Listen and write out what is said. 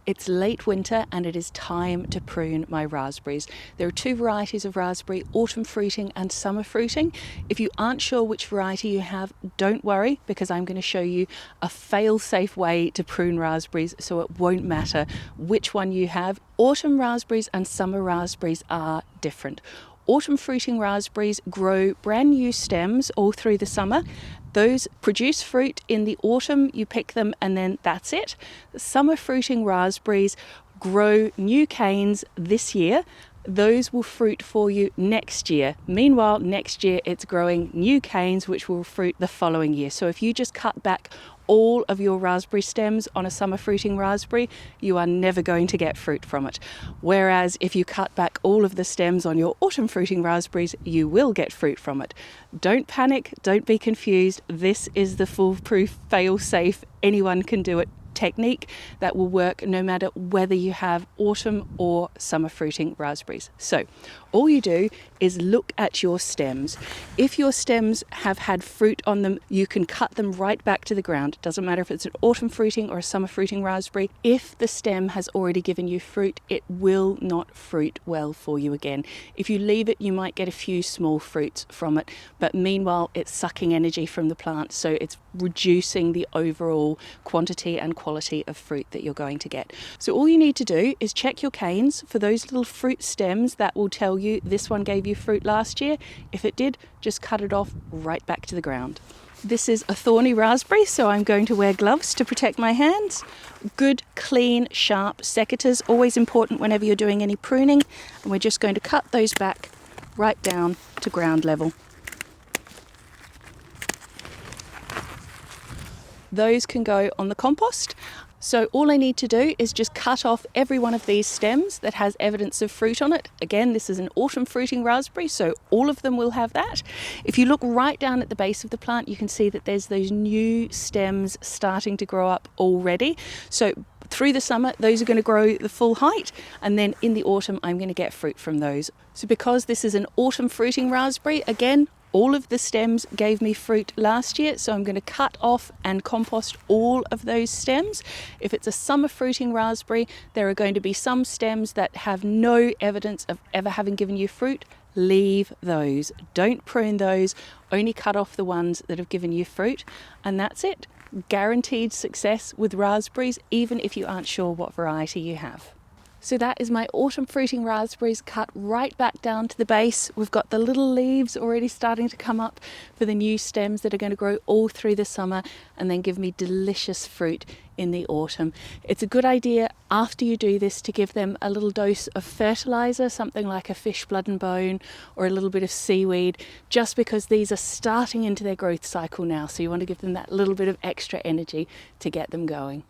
It's late winter and it is time to prune my raspberries. There are two varieties of raspberry, autumn fruiting and summer fruiting. If you aren't sure which variety you have, don't worry, because I'm going to show you a fail-safe way to prune raspberries so it won't matter which one you have. Autumn raspberries and summer raspberries are different. Autumn fruiting raspberries grow brand new stems all through the summer. Those produce fruit in the autumn, you pick them and then that's it. The summer fruiting raspberries grow new canes this year. Those will fruit for you next year. Meanwhile, next year it's growing new canes which will fruit the following year. So if you just cut back all of your raspberry stems on a summer fruiting raspberry, you are never going to get fruit from it. Whereas if you cut back all of the stems on your autumn fruiting raspberries, you will get fruit from it. Don't panic, don't be confused. This is the foolproof, fail-safe, anyone can do it technique that will work no matter whether you have autumn or summer fruiting raspberries. So all you do is look at your stems. If your stems have had fruit on them, you can cut them right back to the ground. It doesn't matter if it's an autumn fruiting or a summer fruiting raspberry. If the stem has already given you fruit, it will not fruit well for you again. If you leave it, you might get a few small fruits from it, but meanwhile it's sucking energy from the plant, so it's reducing the overall quantity and quality of fruit that you're going to get. So all you need to do is check your canes for those little fruit stems that will tell you this one gave you fruit last year. If it did, just cut it off right back to the ground. This is a thorny raspberry, so I'm going to wear gloves to protect my hands. Good, clean, sharp secateurs, always important whenever you're doing any pruning. And we're just going to cut those back right down to ground level. Those can go on the compost. So all I need to do is just cut off every one of these stems that has evidence of fruit on it. Again, this is an autumn fruiting raspberry, so all of them will have that. If you look right down at the base of the plant, you can see that there's those new stems starting to grow up already. So through the summer, those are going to grow the full height, and then in the autumn, I'm going to get fruit from those. So because this is an autumn fruiting raspberry, again, all of the stems gave me fruit last year, so I'm going to cut off and compost all of those stems. If it's a summer fruiting raspberry, there are going to be some stems that have no evidence of ever having given you fruit. Leave those. Don't prune those. Only cut off the ones that have given you fruit, and that's it. Guaranteed success with raspberries, even if you aren't sure what variety you have. So that is my autumn fruiting raspberries cut right back down to the base. We've got the little leaves already starting to come up for the new stems that are going to grow all through the summer and then give me delicious fruit in the autumn. It's a good idea after you do this to give them a little dose of fertilizer, something like a fish blood and bone or a little bit of seaweed, just because these are starting into their growth cycle now. So you want to give them that little bit of extra energy to get them going.